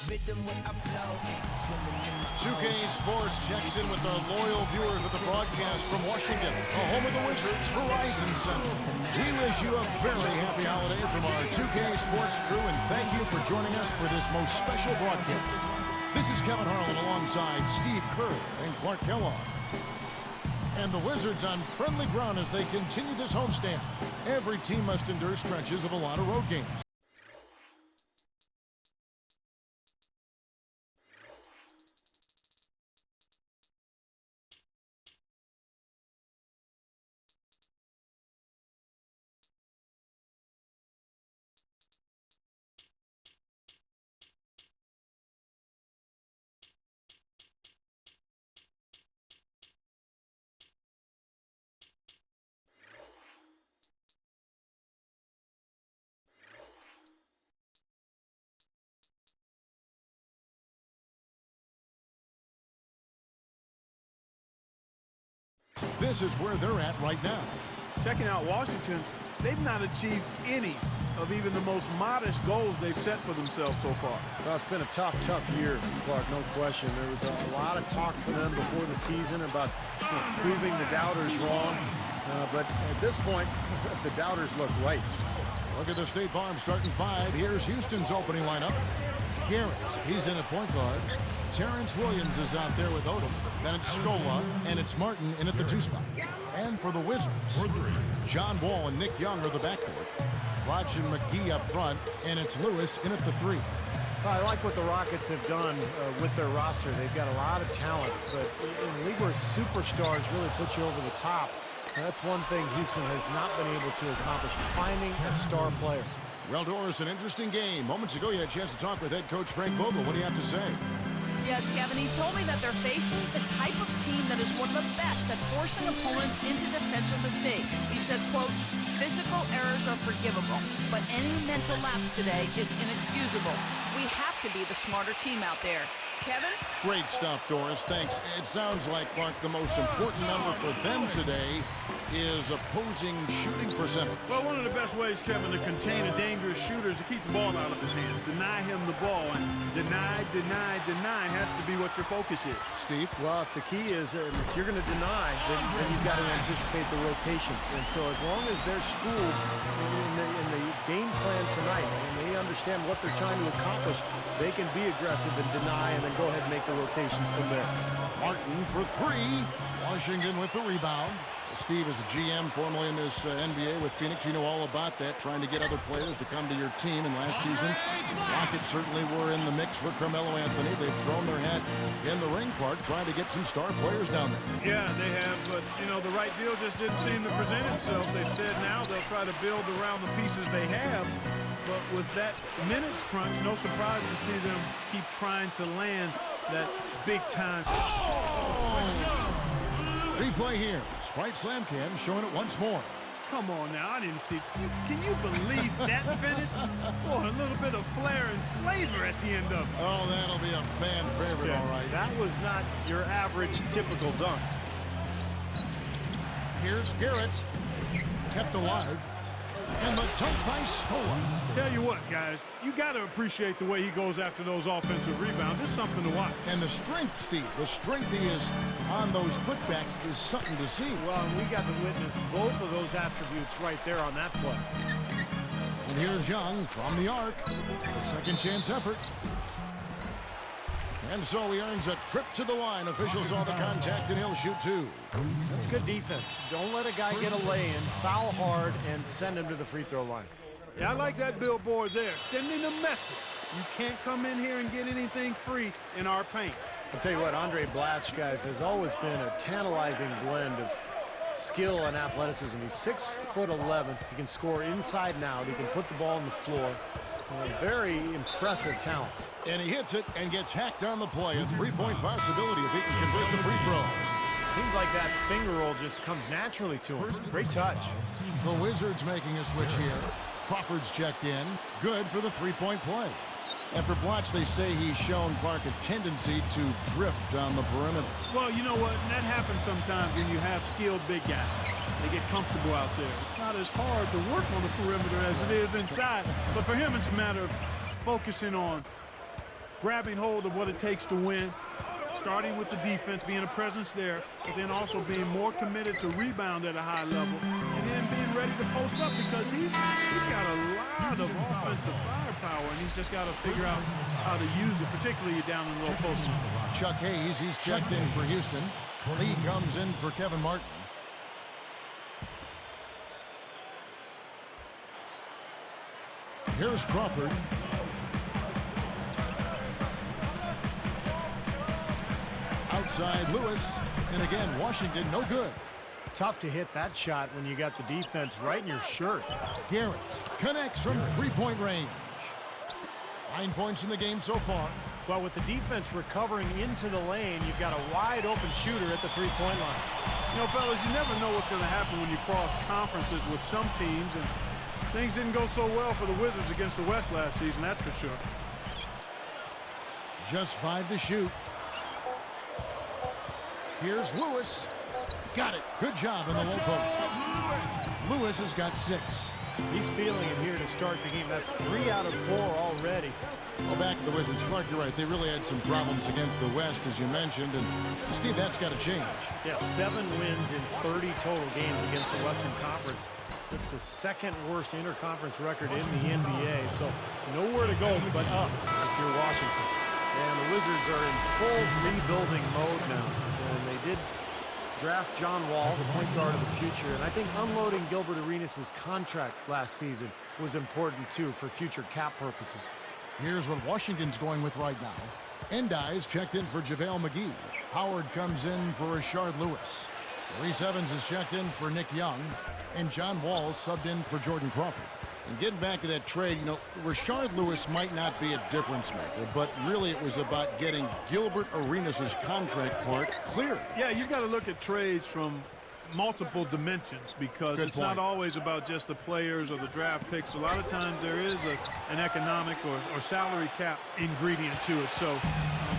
2K Sports checks in with our loyal viewers of the broadcast from Washington, the home of the Wizards, Verizon Center. We wish you a very happy holiday from our 2K Sports crew, and thank you for joining us for this most special broadcast. This is Kevin Harlan alongside Steve Kerr and Clark Kellogg. And the Wizards on friendly ground as they continue this homestand. Every team must endure stretches of a lot of road games. This is where they're at right now. Checking out Washington, they've not achieved any of even the most modest goals they've set for themselves so far. Well, it's been a tough year, Clark, no question. There was a lot of talk for them before the season about proving the doubters wrong. But at this point, the doubters look right. Look at the State Farm starting five. Here's Houston's opening lineup. Garrett, he's in at point guard. Terrence Williams is out there with Odom. Then it's Scola, and it's Martin in at the 2 spot. And for the Wizards, John Wall and Nick Young are the backcourt. Lodge and McGee up front, and it's Lewis in at the 3. Well, I like what the Rockets have done with their roster. They've got a lot of talent, but in a league where superstars really put you over the top, that's one thing Houston has not been able to accomplish, finding a star player. Well, Doris, an interesting game. Moments ago, you had a chance to talk with head coach Frank Vogel. What do you have to say? Yes, Kevin, he told me that they're facing the type of team that is one of the best at forcing opponents into defensive mistakes. He said, quote, physical errors are forgivable, but any mental lapse today is inexcusable. We have to be the smarter team out there. Kevin? Great stuff, Doris. Thanks. It sounds like, Clark, the most important number for them today is opposing shooting percentage. Well, one of the best ways, Kevin, to contain a dangerous shooter is to keep the ball out of his hands. Deny him the ball, and deny has to be what your focus is. Steve? Well, if the key is if you're going to deny, then you've got to anticipate the rotations. And so as long as they're schooled in the game plan tonight and they understand what they're trying to accomplish, they can be aggressive and deny and then go ahead and make the rotations from there. Martin for 3. Washington with the rebound. Steve is a GM formerly in this NBA with Phoenix. You know all about that, trying to get other players to come to your team. And last season, Rockets certainly were in the mix for Carmelo Anthony. They've thrown their hat in the ring, Clark, trying to get some star players down there. Yeah, they have, but, you know, the right deal just didn't seem to present itself. They've said now they'll try to build around the pieces they have. But with that minutes crunch, no surprise to see them keep trying to land that big-time. Replay here. Sprite Slam Cam showing it once more. Come on now, I didn't see. Can you believe that finish? Boy, a little bit of flair and flavor at the end of it. Oh, that'll be a fan favorite, all right. That was not your average typical dunk. Here's Garrett. Kept alive. And the dunk by Scola. Tell you what, guys, you got to appreciate the way he goes after those offensive rebounds. It's something to watch. And the strength, Steve, the strength he is on those putbacks is something to see. Well, we got to witness both of those attributes right there on that play. And here's Young from the arc. A second chance effort. And so he earns a trip to the line. Officials saw the contact, and he'll shoot 2. That's good defense. Don't let a guy get a lay-in, foul hard, and send him to the free throw line. Yeah, I like that billboard there. Sending a message. You can't come in here and get anything free in our paint. I'll tell you what, Andre Blatch, guys, has always been a tantalizing blend of skill and athleticism. He's 6'11". He can score inside and out. He can put the ball on the floor. Very impressive talent. And he hits it and gets hacked on the play. A 3-point possibility if he can convert the free throw. Seems like that finger roll just comes naturally to him. Great touch. The Wizards making a switch here. Crawford's checked in. Good for the 3-point play. And for Blatch, they say he's shown Clark a tendency to drift on the perimeter. Well, you know what? That happens sometimes when you have skilled big guys. They get comfortable out there. It's not as hard to work on the perimeter as it is inside. But for him, it's a matter of focusing on grabbing hold of what it takes to win, starting with the defense, being a presence there, but then also being more committed to rebound at a high level, and then being ready to post up because he's got a lot of offensive firepower, and he's just got to figure out how to use it, particularly down in low post. Chuck Hayes, he's checked in for Houston. Lee comes in for Kevin Martin. Here's Crawford. Outside Lewis. And again, Washington, no good. Tough to hit that shot when you got the defense right in your shirt. Garrett connects from three-point range. 9 points in the game so far. Well, with the defense recovering into the lane, you've got a wide open shooter at the three-point line. You know, fellas, you never know what's going to happen when you cross conferences with some teams, and things didn't go so well for the Wizards against the West last season, that's for sure. Just 5 to shoot. Here's Lewis. Got it. Good job in the low post. Lewis has got 6. He's feeling it here to start the game. That's 3 out of 4 already. Well, back to the Wizards. Clark, you're right. They really had some problems against the West, as you mentioned. And, Steve, that's got to change. Yeah, 7 wins in 30 total games against the Western Conference. It's the second worst interconference record in the NBA. So nowhere to go but up if you're Washington. And the Wizards are in full rebuilding mode now. And they did draft John Wall, the point guard of the future. And I think unloading Gilbert Arenas' contract last season was important, too, for future cap purposes. Here's what Washington's going with right now. Endai's checked in for JaVale McGee. Howard comes in for Rashard Lewis. Reese Evans is checked in for Nick Young. And John Wall subbed in for Jordan Crawford. And getting back to that trade, you know, Rashard Lewis might not be a difference maker, but really it was about getting Gilbert Arenas' contract, Clark, cleared. Yeah, you've got to look at trades from multiple dimensions because it's not always about just the players or the draft picks. A lot of times there is an economic or salary cap ingredient to it. So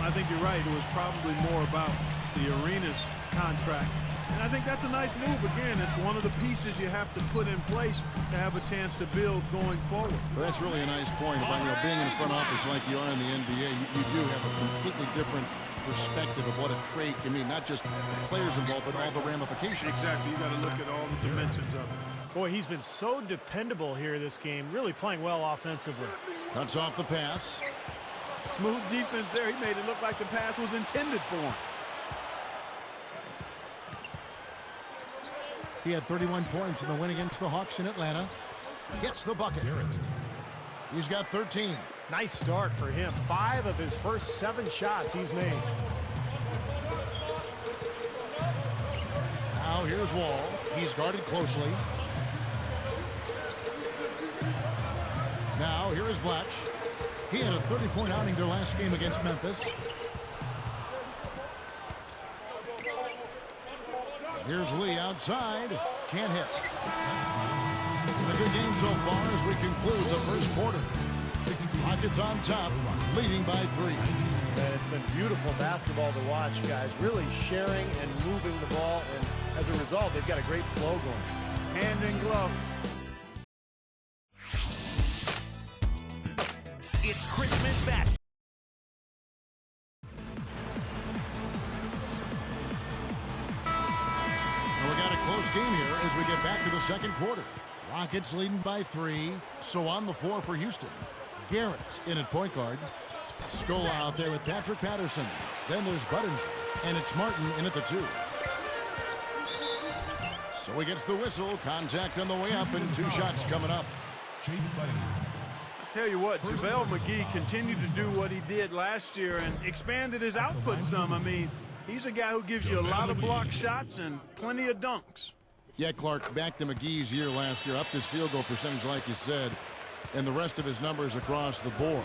I think you're right. It was probably more about the Arenas contract. And I think that's a nice move. Again, it's one of the pieces you have to put in place to have a chance to build going forward. Well, that's really a nice point about, you know, being in the front office like you are in the NBA. You do have a completely different perspective of what a trade can mean, not just the players involved, but all the ramifications. Exactly. You got to look at all the dimensions of it. Boy, he's been so dependable here this game, really playing well offensively. Cuts off the pass. Smooth defense there. He made it look like the pass was intended for him. He had 31 points in the win against the Hawks in Atlanta. Gets the bucket. He's got 13. Nice start for him. 5 of his first 7 shots he's made. Now here's Wall. He's guarded closely. Now here is Blatch. He had a 30-point outing their last game against Memphis. Here's Lee outside. Can't hit. A good game so far as we conclude the first quarter. Rockets on top, leading by 3. And it's been beautiful basketball to watch, guys. Really sharing and moving the ball. And as a result, they've got a great flow going. Hand in glove. It's Christmas basketball. We got a close game here as we get back to the second quarter. Rockets leading by 3. So on the floor for Houston. Garrett in at point guard. Scola out there with Patrick Patterson. Then there's Budinger. And it's Martin in at the 2. So he gets the whistle. Contact on the way up and 2 shots coming up. Tell you what, JaVale McGee continued to do what he did last year and expanded his output some. I mean, he's a guy who gives you a lot of block shots and plenty of dunks. Yeah, Clark, back to McGee's year last year. Upped his field goal percentage, like you said, and the rest of his numbers across the board.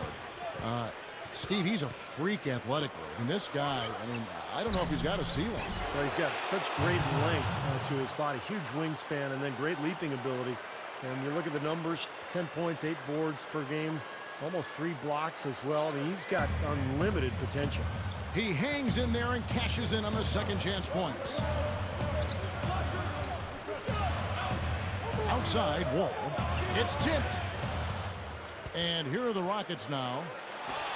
Steve, he's a freak athletically. And this guy, I mean, I don't know if he's got a ceiling. Well, he's got such great length to his body, huge wingspan, and then great leaping ability. And you look at the numbers, 10 points, 8 boards per game, almost 3 blocks as well. I mean, he's got unlimited potential. He hangs in there and cashes in on the second chance points. Outside, Wall. It's tipped. And here are the Rockets now.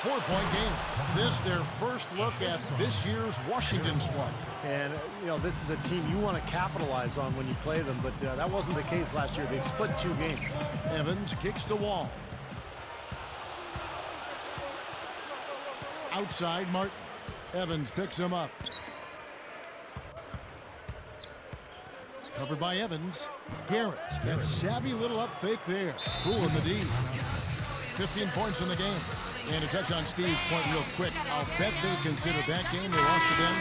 4-point game. This their first look at this year's Washington squad. And, you know, this is a team you want to capitalize on when you play them, but that wasn't the case last year. They split 2 games. Evans kicks the wall. Outside, Martin. Evans picks him up. Covered by Evans. Garrett. That savvy little up fake there. Fooling the D. 15 points in the game. And to touch on Steve's point real quick, I'll bet they consider that game they lost to them.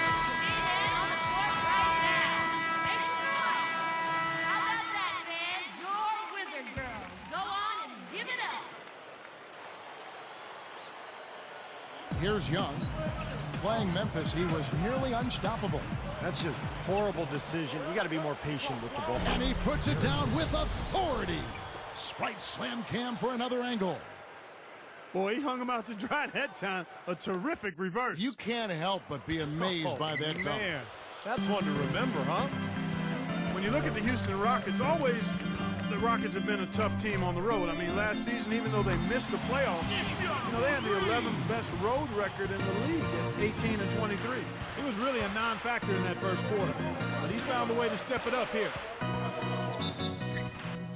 Here's Young. Playing Memphis, he was nearly unstoppable. That's just horrible decision. You got to be more patient with the ball. And he puts it down with authority. Sprite slam cam for another angle. Boy, he hung him out to dry that time. A terrific reverse. You can't help but be amazed by that dunk. Man, that's one to remember, huh? When you look at the Houston Rockets, always the Rockets have been a tough team on the road. I mean, last season, even though they missed the playoffs, you know, they had the 11th best road record in the league at 18-23. It was really a non-factor in that first quarter, but he found a way to step it up here.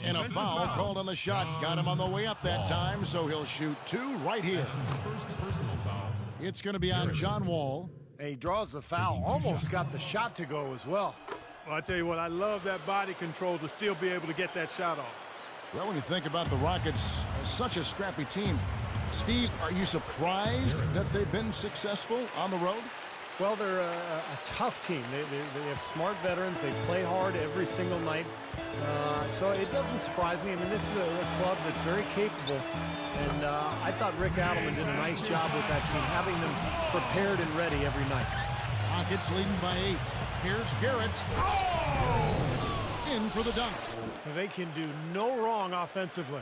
And a foul called on the shot. Got him on the way up that time, so he'll shoot 2 right here. It's going to be on John Wall. And he draws the foul. Almost got the shot to go as well. Well, I tell you what, I love that body control to still be able to get that shot off. Well, when you think about the Rockets, such a scrappy team, Steve, are you surprised that they've been successful on the road? Well, they're a tough team. They have smart veterans. They play hard every single night. So it doesn't surprise me. I mean, this is a club that's very capable. And I thought Rick Adelman did a nice job with that team, having them prepared and ready every night. Rockets leading by 8. Here's Garrett. Oh! In for the dunk. They can do no wrong offensively.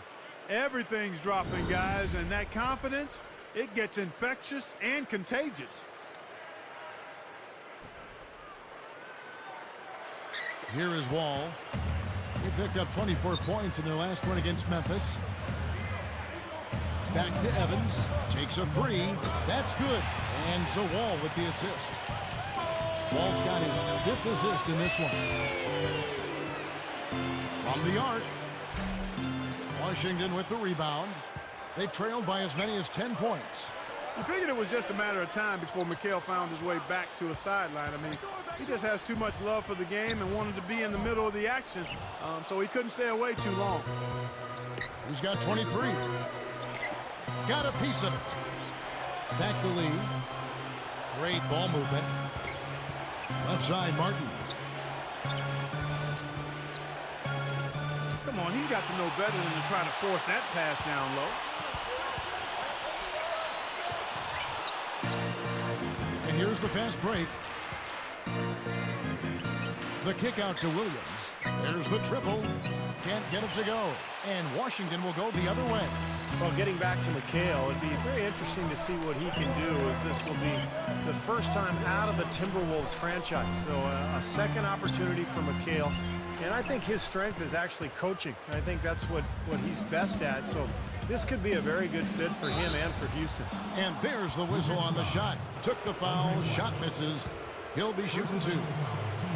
Everything's dropping, guys, and that confidence, it gets infectious and contagious. Here is Wall. They picked up 24 points in their last one against Memphis. Back to Evans. Takes a 3. That's good. And so Wall with the assist. Wall's got his 5th assist in this one. From the arc. Washington with the rebound. They've trailed by as many as 10 points. You figured it was just a matter of time before Mikal found his way back to a sideline. I mean, he just has too much love for the game and wanted to be in the middle of the action, so he couldn't stay away too long. He's got 23. Got a piece of it. Back to Lee. Great ball movement. Left side, Martin. Come on, he's got to know better than to try to force that pass down low. And here's the fast break. The kick out to Williams. There's the triple. Can't get it to go. And Washington will go the other way. Well, getting back to Mikal, it'd be very interesting to see what he can do, as this will be the first time out of the Timberwolves franchise. So a second opportunity for Mikal. And I think his strength is actually coaching. I think that's what he's best at. So this could be a very good fit for him and for Houston. And there's the whistle on the shot. Took the foul. Shot misses. He'll be shooting 2.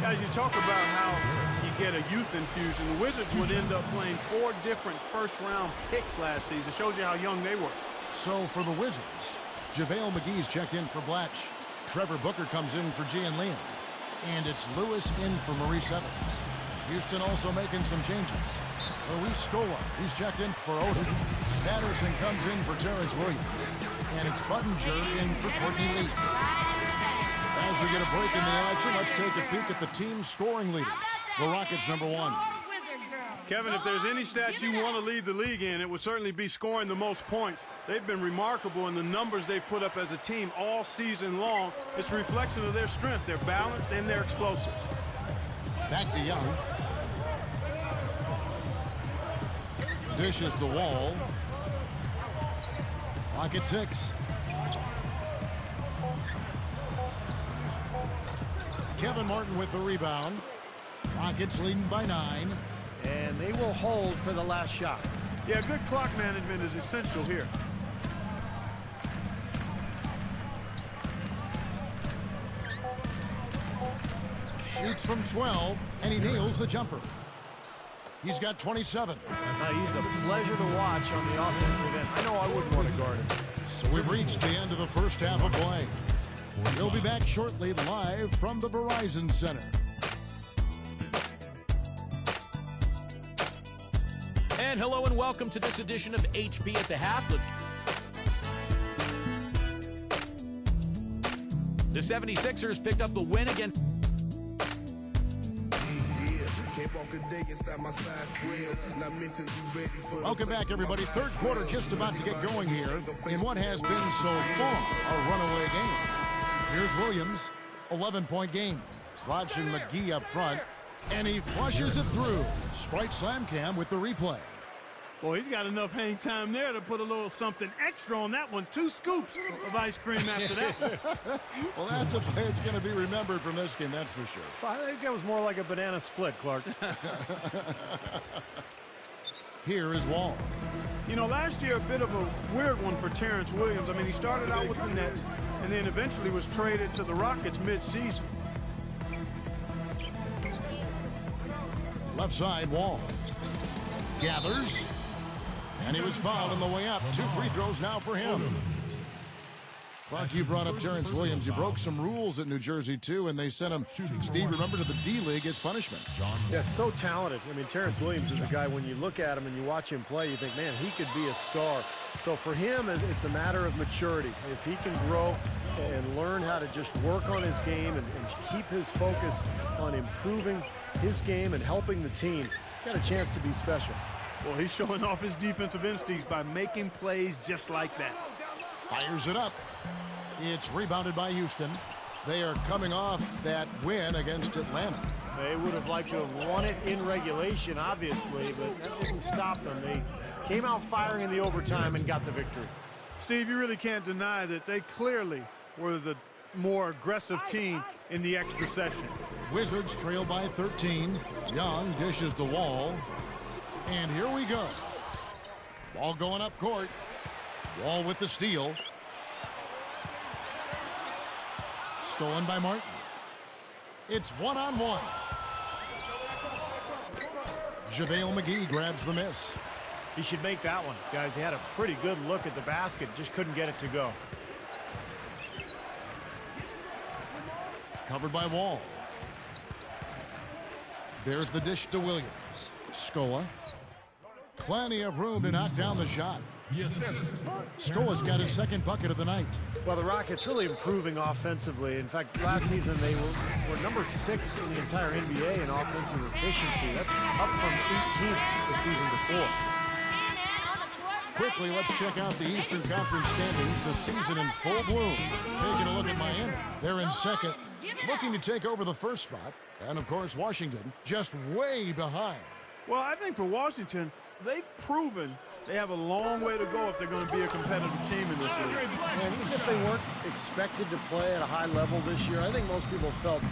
Guys, you talk about how you get a youth infusion. The Wizards would end up playing 4 different first-round picks last season. Shows you how young they were. So for the Wizards, JaVale McGee's checked in for Blatch. Trevor Booker comes in for Gian Liam. And it's Lewis in for Maurice Evans. Houston also making some changes. Luis Scola, he's checked in for Odom. Patterson comes in for Terrence Williams. And it's Budinger in for Courtney Lee. As we get a break in the action, let's take a peek at the team scoring leaders. The Rockets, number 1. Kevin, if there's any stat you want to lead the league in, it would certainly be scoring the most points. They've been remarkable in the numbers they've put up as a team all season long. It's a reflection of their strength. They're balanced and they're explosive. Back to Young. Dishes to Wall. Rocket 6. Kevin Martin with the rebound. Rockets leading by 9. And they will hold for the last shot. Yeah, good clock management is essential here. Shoots from 12, and he nails the jumper. He's got 27. He's a pleasure to watch on the offensive end. I know I wouldn't want to guard him. So we've reached the end of the first half of play. We'll be back shortly live from the Verizon Center. And hello and welcome to this edition of HP at the Half. The 76ers picked up the win against... Welcome back, everybody. Third quarter just about to get going here in what has been so far a runaway game. Here's Williams, 11-point game. Watching McGee up front, and he flushes it through. Sprite Slam Cam with the replay. Well, he's got enough hang time there to put a little something extra on that one. 2 scoops of ice cream after that. Well, that's a play that's going to be remembered from this game, that's for sure. I think that was more like a banana split, Clark. Here is Wall. You know, last year a bit of a weird one for Terrence Williams. I mean, he started out with the Nets and then eventually was traded to the Rockets mid-season. Left side, Wall. Gathers. And he was fouled on the way up. 2 free throws now for him. Clark, you brought up Terrence Williams. He broke some rules at New Jersey, too, and they sent him, Steve, remember, to the D-League as punishment. Yeah, so talented. I mean, Terrence Williams is a guy, when you look at him and you watch him play, you think, man, he could be a star. So for him, it's a matter of maturity. If he can grow and learn how to just work on his game and keep his focus on improving his game and helping the team, he's got a chance to be special. Well, he's showing off his defensive instincts by making plays just like that. Fires it up. It's rebounded by Houston. They are coming off that win against Atlanta. They would have liked to have won it in regulation, obviously, but that didn't stop them. They came out firing in the overtime and got the victory. Steve, you really can't deny that they clearly were the more aggressive team in the extra session. Wizards trail by 13. Young dishes the Wall. And here we go. Ball going up court. Wall with the steal. Stolen by Martin. It's one-on-one. JaVale McGee grabs the miss. He should make that one. Guys, he had a pretty good look at the basket, just couldn't get it to go. Covered by Wall. There's the dish to Williams. Scola. Plenty of room to knock down the shot. Scola's got his second bucket of the night. Well, the Rockets really improving offensively. In fact, last season they were number 6 in the entire NBA in offensive efficiency. That's up from 18th the season before. Quickly, let's check out the Eastern Conference standings. The season in full bloom. Taking a look at Miami. They're in second, looking to take over the first spot. And, of course, Washington just way behind. Well, I think for Washington, they've proven they have a long way to go if they're going to be a competitive team in this league. And even if they weren't expected to play at a high level this year, I think most people felt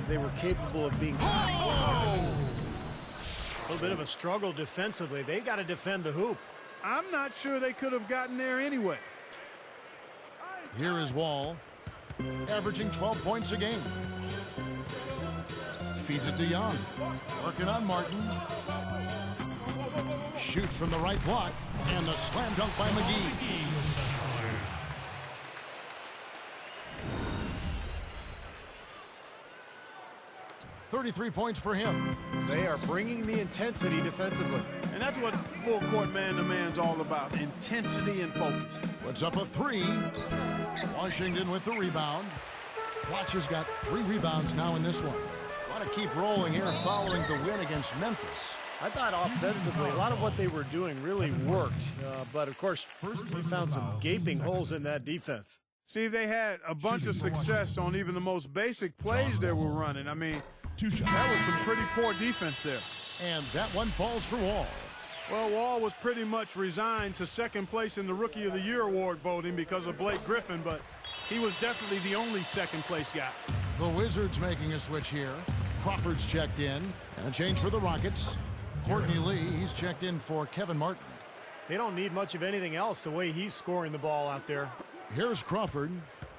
they were capable of being. A little bit of a struggle defensively. They got to defend the hoop. I'm not sure they could have gotten there anyway. Here is Wall, averaging 12 points a game. Feeds it to Young. Working on Martin. Shoots from the right block. And the slam dunk by McGee. 33 points for him. They are bringing the intensity defensively. And that's what full court man-to-man's all about, intensity and focus. Puts up a 3. Washington with the rebound. Watch has got 3 rebounds now in this one. Want to keep rolling here following the win against Memphis. I thought offensively, a lot of what they were doing really worked. But, of course, they found some gaping holes in that defense. Steve, they had a bunch of success on even the most basic plays they were running. I mean, that was some pretty poor defense there. And that one falls for Wall. Well, Wall was pretty much resigned to second place in the Rookie of the Year award voting because of Blake Griffin, but he was definitely the only second place guy. The Wizards making a switch here. Crawford's checked in. And a change for the Rockets. Courtney Lee, he's checked in for Kevin Martin. They don't need much of anything else the way he's scoring the ball out there. Here's Crawford.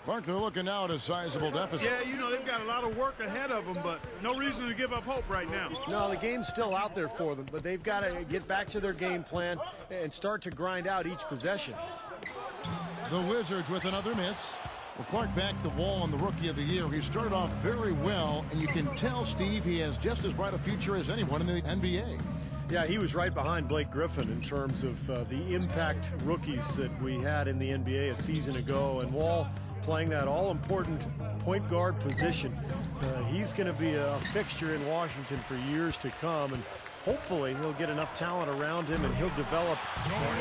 Clark, they're looking now at a sizable deficit. Yeah, you know, they've got a lot of work ahead of them, but no reason to give up hope right now. No, the game's still out there for them, but they've got to get back to their game plan and start to grind out each possession. The Wizards with another miss. Well, Clark back to Wall on the Rookie of the Year. He started off very well, and you can tell, Steve, he has just as bright a future as anyone in the NBA. Yeah, he was right behind Blake Griffin in terms of the impact rookies that we had in the NBA a season ago, and Wall playing that all-important point guard position. He's going to be a fixture in Washington for years to come, and hopefully he'll get enough talent around him and he'll develop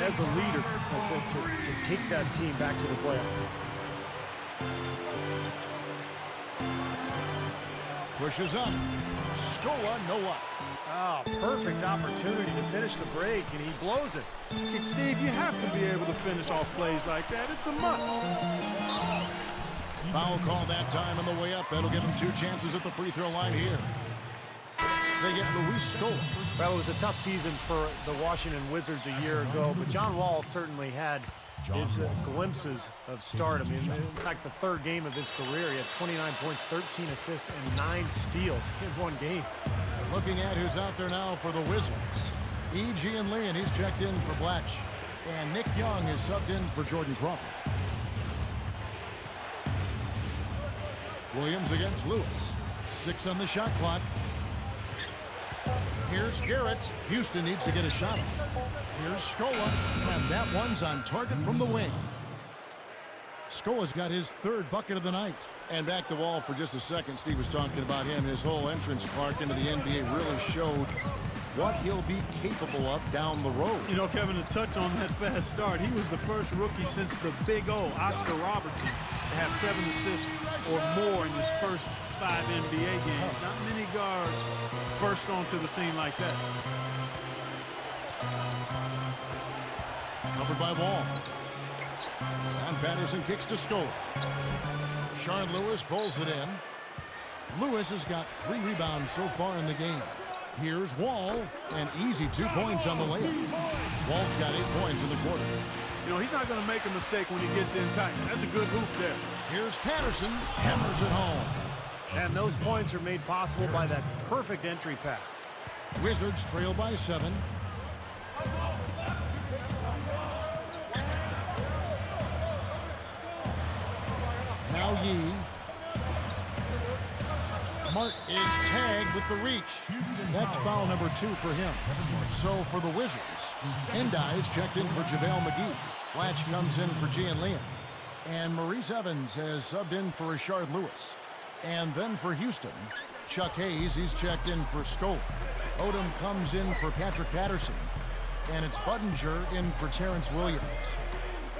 as a leader to take that team back to the playoffs. Pushes up. Scola, no luck. Oh, perfect opportunity to finish the break, and he blows it. Steve, you have to be able to finish off plays like that. It's a must. Foul call that time on the way up. That'll give him 2 chances at the free throw line here. They get Luis Scola. Well, it was a tough season for the Washington Wizards a year ago, but John Wall certainly had his glimpses of stardom. In fact, the 3rd game of his career, he had 29 points, 13 assists, and 9 steals in one game. Looking at who's out there now for the Wizards. E.G. and Lee, and he's checked in for Blatch. And Nick Young is subbed in for Jordan Crawford. Williams against Lewis. 6 on the shot clock. Here's Garrett. Houston needs to get a shot off. Here's Scola, and that one's on target from the wing. Scola's got his 3rd bucket of the night. And back to Wall for just a second. Steve was talking about him. His whole entrance, Clark, into the NBA really showed what he'll be capable of down the road. You know, Kevin, to touch on that fast start, he was the first rookie since the Big O, Oscar Robertson, to have 7 assists or more in his first 5 NBA games. Not many guards burst onto the scene like that. Covered by Wall. And Patterson kicks to Scola. Shard Lewis pulls it in. Lewis has got 3 rebounds so far in the game. Here's Wall, and easy 2 points on the layup. Wall's got 8 points in the quarter. You know, he's not going to make a mistake when he gets in tight. That's a good hoop there. Here's Patterson, hammers it home. And those points are made possible by that perfect entry pass. Wizards trail by 7. Now Yee. Mark is tagged with the reach. That's foul number 2 for him. So for the Wizards, Endai is checked in for JaVale McGee. Blatch comes in for Gian Liam. And Maurice Evans has subbed in for Rashard Lewis. And then for Houston, Chuck Hayes, he's checked in for Scola. Odom comes in for Patrick Patterson. And it's Budinger in for Terrence Williams.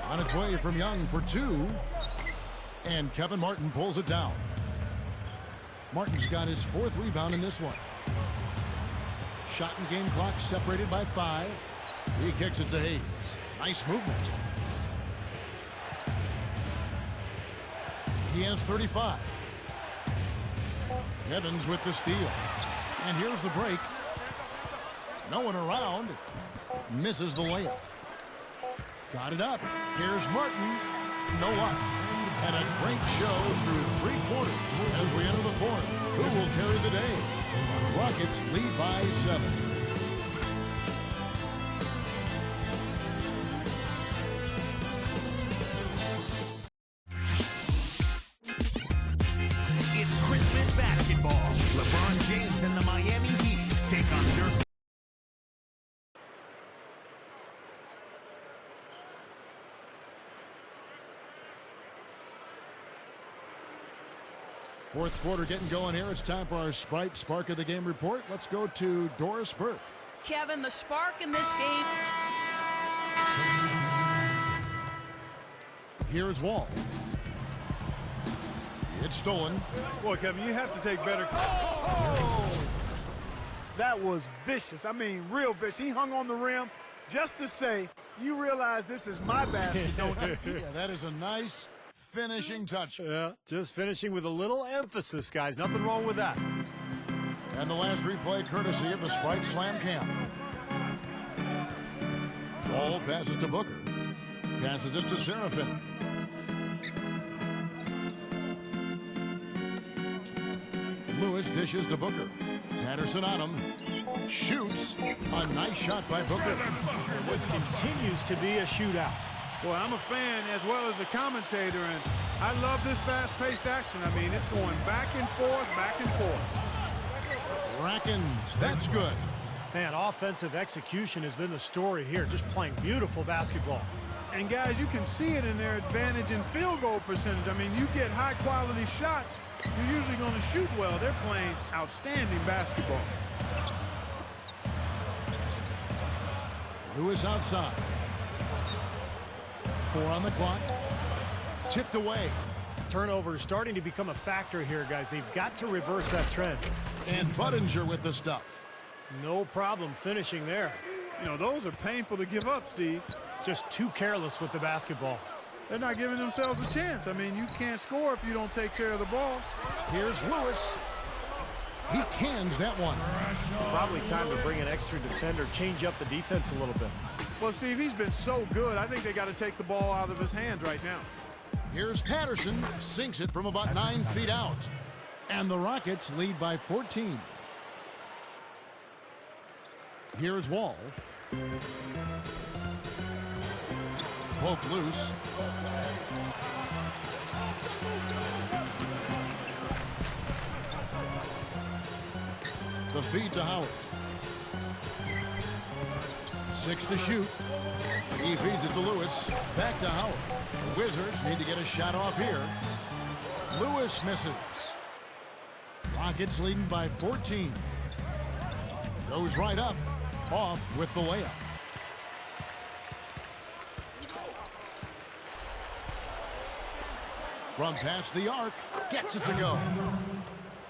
On its way from Young for 2. And Kevin Martin pulls it down. Martin's got his 4th rebound in this one. Shot and game clock separated by 5. He kicks it to Hayes. Nice movement. He has 35. Evans with the steal. And here's the break. No one around. Misses the layup. Got it up. Here's Martin. No luck. And a great show through 3 quarters as we enter the 4th. Who will carry the day? Rockets lead by 7. It's Christmas basketball. LeBron James and the Miami Heat take on Dirk. Fourth quarter getting going here. It's time for our Sprite Spark of the Game report. Let's go to Doris Burke. Kevin, the spark in this game. Here's Wall. It's stolen. Boy, Kevin, you have to take better. Oh! That was vicious. I mean, real vicious. He hung on the rim just to say, you realize this is my basket, don't you? Yeah, that is a nice finishing touch. Yeah, just finishing with a little emphasis, guys. Nothing wrong with that. And the last replay courtesy of the Sprite Slam Cam. Wall passes to Booker. Passes it to Serafin. Lewis dishes to Booker. Patterson on him. Shoots. A nice shot by Booker. This continues to be a shootout. Boy, I'm a fan as well as a commentator, and I love this fast-paced action. I mean, it's going back and forth, back and forth. Rackens. That's good. Man, offensive execution has been the story here. Just playing beautiful basketball. And, guys, you can see it in their advantage in field goal percentage. I mean, you get high-quality shots, you're usually going to shoot well. They're playing outstanding basketball. Lewis outside. 4 on the clock. Tipped away. Turnover is starting to become a factor here, guys. They've got to reverse that trend. And Budinger with the stuff. No problem finishing there. You know, those are painful to give up, Steve. Just too careless with the basketball. They're not giving themselves a chance. I mean, you can't score if you don't take care of the ball. Here's Lewis. He cans that one. Probably time to bring an extra defender, change up the defense a little bit. Well, Steve, he's been so good. I think they got to take the ball out of his hands right now. Here's Patterson. Sinks it from about 9 feet out. And the Rockets lead by 14. Here's Wall. Poke loose. The feed to Howard. 6 to shoot. He feeds it to Lewis. Back to Howard. The Wizards need to get a shot off here. Lewis misses. Rockets leading by 14. Goes right up. Off with the layup. From past the arc. Gets it to go.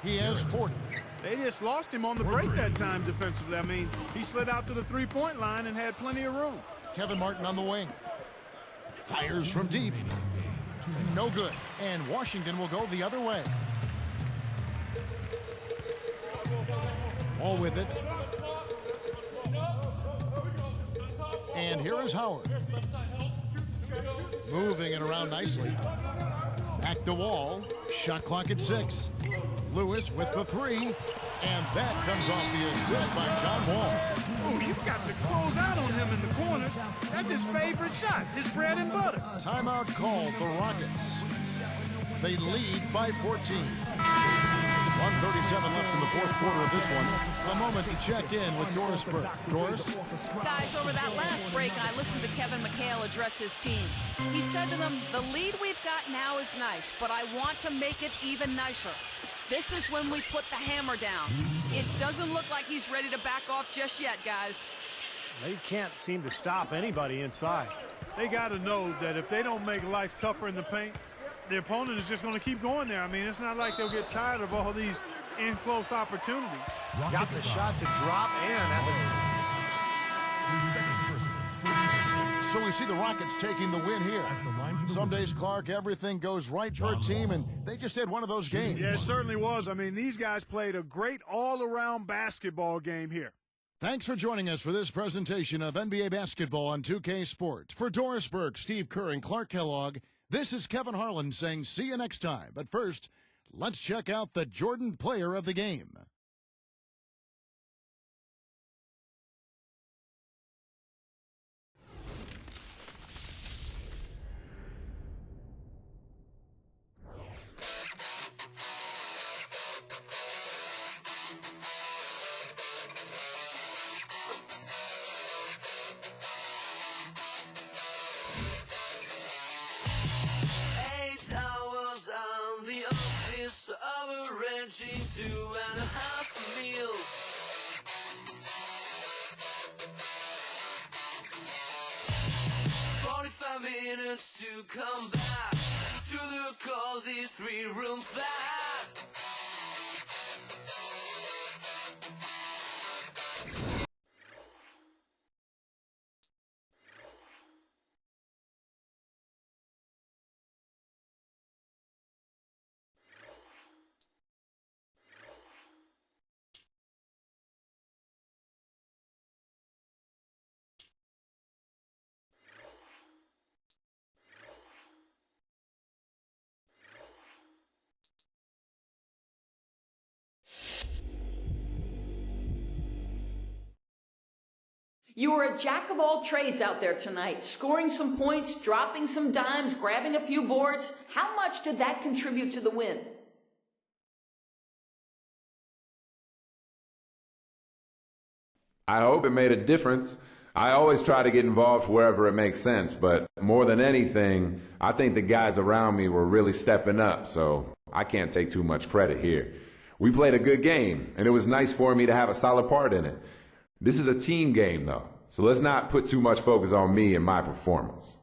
He has 40. They just lost him on the break that time defensively. I mean, he slid out to the three-point line and had plenty of room. Kevin Martin on the wing. Fires from deep. No good. And Washington will go the other way. Ball with it. And here is Howard. Moving it around nicely. Back to Wall. Shot clock at 6. Lewis with the 3. And that comes off the assist by John Wall. Oh, you've got to close out on him in the corner. That's his favorite shot, his bread and butter. Timeout called the Rockets. They lead by 14. 1:37 left in the fourth quarter of this one. A moment to check in with Doris Burke. Doris? Guys, over that last break, I listened to Kevin McHale address his team. He said to them, the lead we've got now is nice, but I want to make it even nicer. This is when we put the hammer down. It doesn't look like he's ready to back off just yet, guys. They can't seem to stop anybody inside. They got to know that if they don't make life tougher in the paint, the opponent is just going to keep going there. I mean, it's not like they'll get tired of all these in-close opportunities. Got the shot to drop and So we see the Rockets taking the win here. Some days, Clark, everything goes right for a team, and they just had one of those games. Yeah, it certainly was. I mean, these guys played a great all-around basketball game here. Thanks for joining us for this presentation of NBA basketball on 2K Sports. For Doris Burke, Steve Kerr, and Clark Kellogg, this is Kevin Harlan saying see you next time. But first, let's check out the Jordan player of the game. Averaging 2.5 meals. 45 minutes to come back to the cozy 3-room flat. You were a jack of all trades out there tonight, scoring some points, dropping some dimes, grabbing a few boards. How much did that contribute to the win? I hope it made a difference. I always try to get involved wherever it makes sense, but more than anything, I think the guys around me were really stepping up, so I can't take too much credit here. We played a good game, and it was nice for me to have a solid part in it. This is a team game, though, so let's not put too much focus on me and my performance.